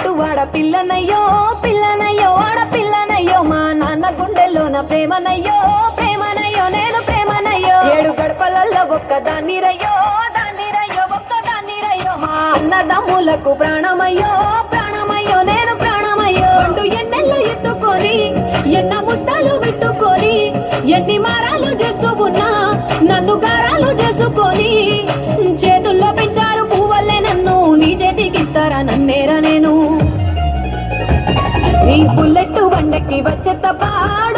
పుట్టు వాడ పిల్లనయ్యో పిల్లనయ్యో వాడ పిల్లనయ్యో మా నాన్న గుండెల్లోన ప్రేమనయ్యో ప్రేమనయ్యో నేను ప్రేమనయ్యో 7 గడపలల్లో ఒక్కదాన్ని రయ్యో ఒక్కదాన్ని రయ్యో మా అన్నదమ్ములకు ప్రాణమయ్యో ప్రాణమయ్యో నేను ప్రాణమయ్యో అంటూ ఎన్నెళ్ళు ఎత్తుకొని ఎన్న ముద్దలు పెట్టుకొని ఎన్ని మారాలు చేస్తూ ఉన్నా నన్ను గారాలు చేసుకొని చేతుల్లో పెంచారు పువ్వల్లే నన్ను నీ చేతికి ఇస్తారా నన్నేరా నేను నీ బుల్లెట్ బండెక్కి వచ్చే తపాడు